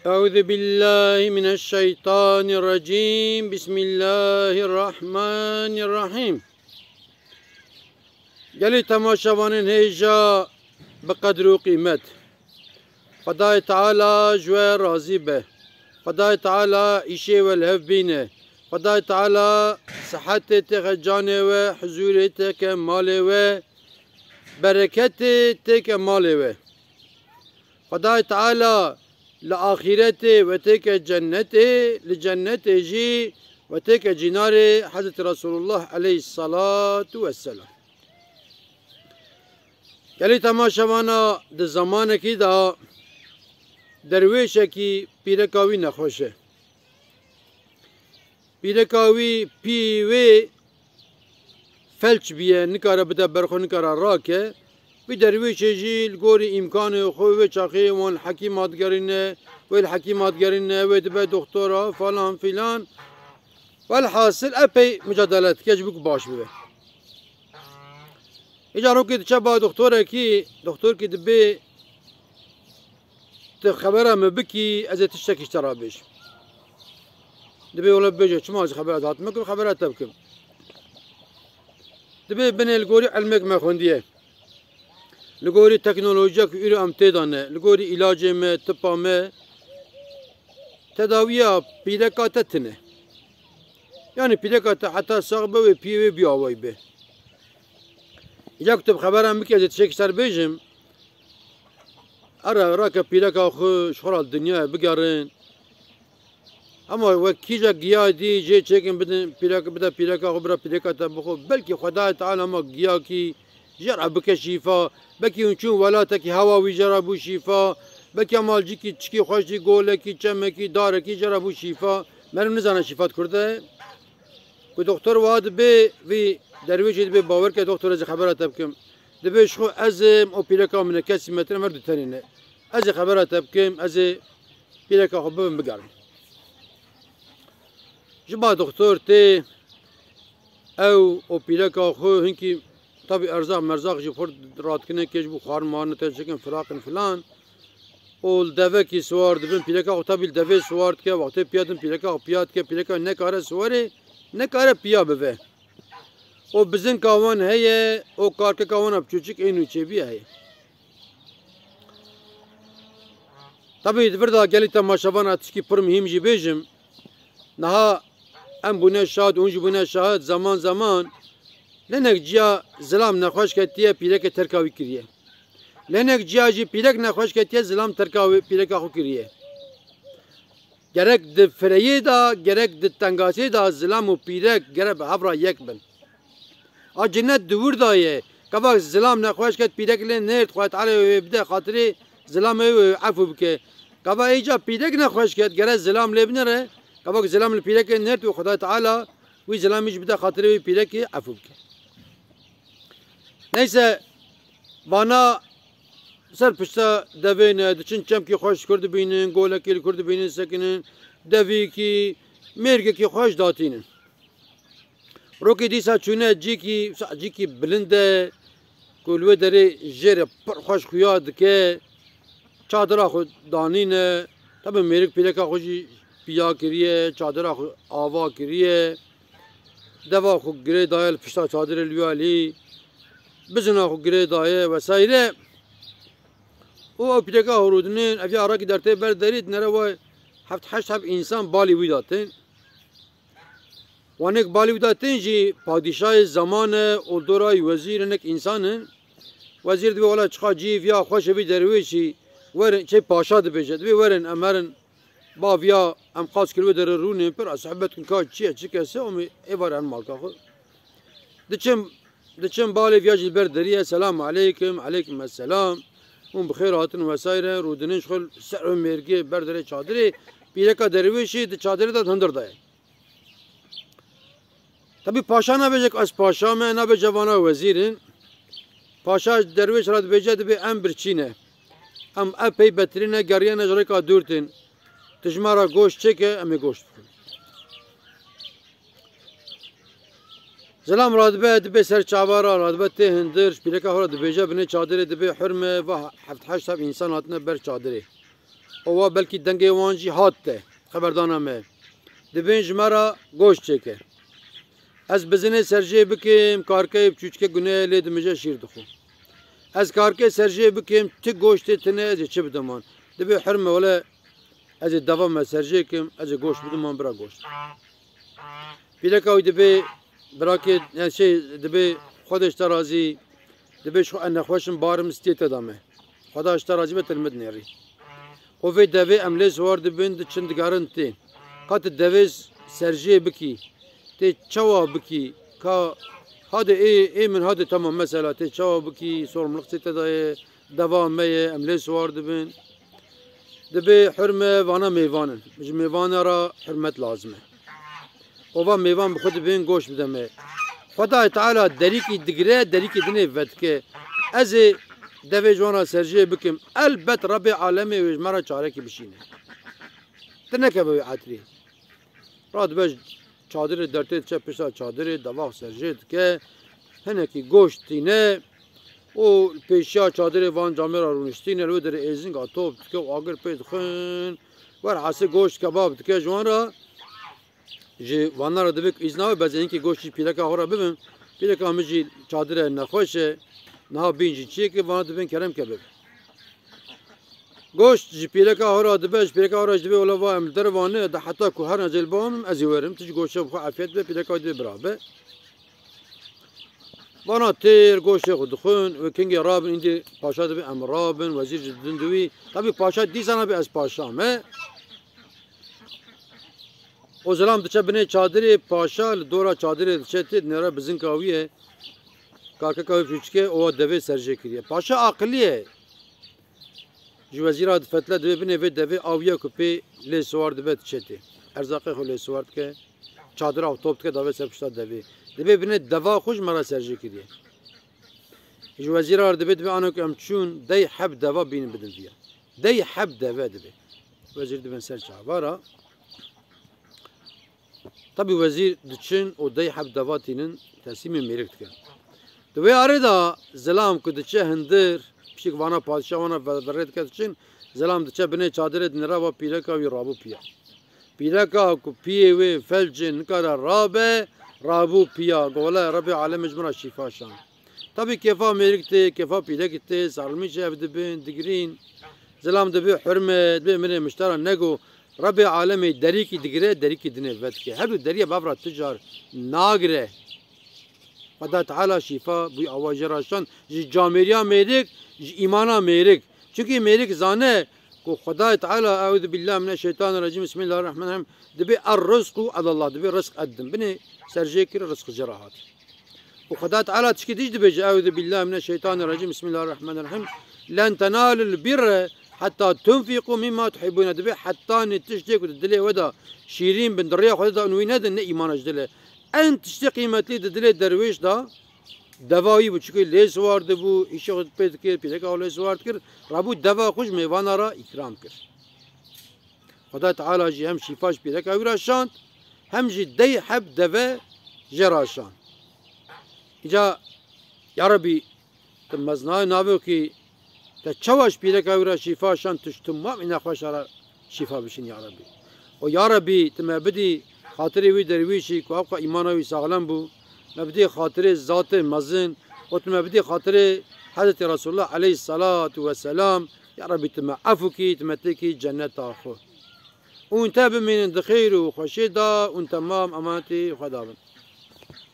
أعوذ بالله من الشيطان الرجيم بسم الله الرحمن الرحيم گلی تماشاوانین هیجا بقدر و قیمت خدای تعالی جوه راضی به خدای تعالی ایشه و الهف بینه خدای تعالی صحت تک جانه و حضور تک ماله و برکت تک ماله و خدای تعالی لآخرت و تک جنت لجنت جی و تک جنار حضرت رسول الله علیه الصلاة والسلام گلی تماشاوانا ده زمان کی دا درویشه کی پیرکاوی نخوشه پیرکاوی پیوی فلچ بیه نکاره بده برخو نکاره راکه بی درویشه جی لگوری امکان خوی چاقی وان حکیمات گرینه و الحکیمات گرینه و دبه دکتورا فلان فلان والحاصل اپی مجادلت کج بک باش بیه اجارو که چه با دکتره کی دکتر کی دبی خبره مبکی از تشتکیش ترابش دبی ولا بيجي شو ما خبرات هاتمك خبرات تبكم دبي بني الجوري علمك ما خونديه الجوري تكنولوجيا كيرو ام تدانه الجوري علاج ما طب ما تداويه بيدكات تنه يعني بيدكات حتى صعبه وبي بياوي به اذا كتب خبره مك از تشكيش تر بيجم ارى راك بيدكا خو شغل الدنيا بقارن اما وكيجا قيادي جي چكن بدن بدا بيلاكا خبرا بيلاكا تبخو بلكي خدای تعالى ما قيا كي جرع بك شفا بكي ونشون ولاتك هوا ويجربو شفا بكي مالجي كي تشكي خوشي قولكي چمكي داركي جربو شفا مرم نزانا شفات كرده كو دكتور واد بي في درويش بي باور كي دكتور از خبرات تبكم دبي شخو ازم او بيلاكا من كاسي متر مرد ترينه از خبرات تبكم از بيلاكا خبم بقارن جبا دكتور تي او بيلاكا خو هنكي طبي ارزاق مرزاق جي فرد راتكنه كيجبو خار مان تشكن فراقن فلان اول دفه كي سوار دبن بيلاكا خو طبي الدفه سوار كه وقت بيادن بيلاكا بياد كه بيلاكا نكاره سواري نكاره بيا بفه او بزن كاوان هي او كارك كاوان بچوچك اينو چبي هي طبي فردا گلي تماشاوان اتشكي پر مهم جي بيجم نها ام بونه شاد اونج بونه شاد زمان زمان لنك جا زلام نخوش کتیه پیلک ترکاوی کریه لنك جا جی پیلک نخوش کتیه زلام ترکاوی پیلک خو کریه گرک د فریه دا گرک د تنگاسی دا زلام و پیلک گرب هفرا یک بن ا جنت دور دایه کبا زلام نخوش کت پیلک ل نرد خواهد علی بده خاطری زلام عفو بکه کبا ایجا پیلک نخوش کت گرک زلام لبنره کبا زلام الپیلک نرد و خدا تعالی وی زلامیش بده خاطری پیلک عفو بکه neyse bana ser pişta devine için çemki hoş kurdu binin golekil kurdu binin sekinin devi ki merge ki hoş datinin roki disa çune ciki bilinde kulve deri jere per hoş kuyad ke çadıra xu danine tabi merik pileka xoji piya kiriye çadıra xu ava kiriye deva xu gire dayel pişta çadır elvali بزنا خو گری دایه و سایره او پیدکا هرودنین افیا راکی درته بر درید نره و هفت هشت هفت انسان بالی ویداتن وانک بالی ویداتن جی پادشاه زمان اولدورای وزیر نک انسانن وزیر دوی والا چخا جیف یا خوش بی درویشی ورن چه پاشا دی بیجد دوی ورن امرن باویا ام قاس کلو در رونه پر صحبتون که چیه چی کسه امی ایوارن مالکا خود دچم بالي في اجل بردريه السلام عليكم عليكم السلام هم بخير هاتن وسايره رودنين شغل سعر ميرجي بردري چادري بيركا درويشي د چادري دا دندر داي طبي پاشا نه بجك اس پاشا ما نه بجوانا وزيرين پاشا درويش راد بجد بي امبر چينه ام اپي بترينه گريانه جريكا دورتين تجمارا گوش چكه امي گوش زلام رادبه دبي سر چاوارا رادبه ته هندرش بيلكا هورا دبيجا بني چادري دبي حرمه و هفت هشت انسان هاتنه بر چادري اوه بلکی دنگی وانجی هات ته خبردانا me dibên ji me re goşt çêke ez bizinê serjê bikim karkê çûçke gunê lê dimije şîr dixwe ez karkê serjê bikim ti goştê tune ez ê çi bidim wan dibê hirme wele ez ê deva me serjê kim ez ê goşt bidim wan bira goşt pîleka wî dibê birakê yani şey dibê xwedeş te razî dibê ji xwe nexweşim barim stê te da me xweda ji te razî be tilmid nêrî o vê devê em lê swar dibin diçin digarin tê ka tu devê serjê bikî tê çawa bikî ka hadi ê min hadi tamam mesela tê çawa bikî sorumluluk te daye deva me ye em lê swar dibin dibê hirme vana mêvanin ji mêvana ra hirmet lazim e ova mêvan bi xwe dibên goş bide me Xwedayê Teala derîkî digire derîkî dinê vedike ez ê devê ji wan re serjê bikim elbet Rebê alemê wê ji me re çarekî bişîne tu nekeve wê etirî radibe çadırê dertê diçe pêşa çadırê deva serjê dike hinekî goşt tîne û pêşiya çadırê van camê ra rûniştîne li wê derê êzing a top dike û agir pê dixin wer hesê goşt kebab dike ji wan re ji vanan re dibe îzna we bezeyînkî goştî pîleka xwe re bibin pîleka min jî çadire nexweş e niha bîn jî çiyekê vana dibin keremke bibin goşt ji pîleka xwe re dibe ji pîleka xwe re ji dibe wele va em li dervanê de heta ku her necêl bam ez ê werim tu ji goşê bi xwe efiyet be pîleka wê dibe birabe vana têr goşê xwe dixwin wê kengê rabin îndî paşa dibe em rabin wezîr ji din di wî tevî paşa dîsana be ez paşa me o zilam diçe binê çadırê paşa li dora çadırê diçe tê nêre bizinka wî ye kakeka wê çûçike owa devê serjê kiriye paşa aqilî ye ji wezîra difetle dibe binê vê devê aviya ku pê lê swar dibe diçe tê erzaqê xwe lê swar dike çadira top dike davê ser pişta devê dibe binê deva xwe ji me re serjê kiriye ji wezîra dibe dibe ana ku em çûn dey heb deva bînin bidin viya dey heb deve dibe wezîr dibin ser çavara Tabi wezîr diçin û dey heb deva tînin tesîmê mêrik dikin. Di wê arê da zilam ku diçe hindir pişik vana padişah wana verê dike diçin zilam diçe binê çadırê di nêrava pîleka wî rabû piya. Pîleka ku piyê wê felcê nikare rabe rabû piya gola Rebê alemê ji min re şîfa şan. Tabi kefa mêrik tê kefa pîlekî tê sarılmî ev dibin digirîn zilam dibe hurmet dibe minê miştera nego Rebê alemê derîkî digire derîkî dinê vedike her du deriya bavra ticar nagire Xweda Teala şîfa bû awa jera şan ji camêriya mêrik ji îmana mêrik çunkî mêrik zane ku Xweda Teala eûzü billahi mineşşeytanirracîm bismillahirrahmanirrahîm dibe er-rizqu alallah dibe rizq eddim binê serjê kir rizq jera hat û Xweda Teala tişkî dîj dibe ji eûzü billahi mineşşeytanirracîm bismillahirrahmanirrahîm len tenalul birre حتى تنفقوا مما تحبون دبي حتى نتشتك ودلي ودا شيرين بن دريا خدا انوي ندن نه ایمان اجدله ان تشتي قيمتي دلي درويش دا دواوی بو چکه لیس وارد بو ایشه خود پید کر پیلکا لیس وارد کر رابو دوا خوش میوان را اکرام کر خدا تعالی جی هم شفاش پیلکا ویرا شاند هم جی دی حب دوا جرا شاند اینجا یا ربی تمزنای نابو کی تا چواش پیلکا ویرا شفا شاند تشتم ما من خوش را شفا بشین یا ربی و یا ربی تم بدی خاطری وی درویشی کو ابقا ایمانوی ساغلم بو مبدی خاطر ذات مزن و مبدی خاطر حضرت رسول الله علیه الصلاة والسلام یا ربی تم عفو کی تم تکی جنت آخو و انت بمین خیر و خوشی دا و تمام امانتی خدا بند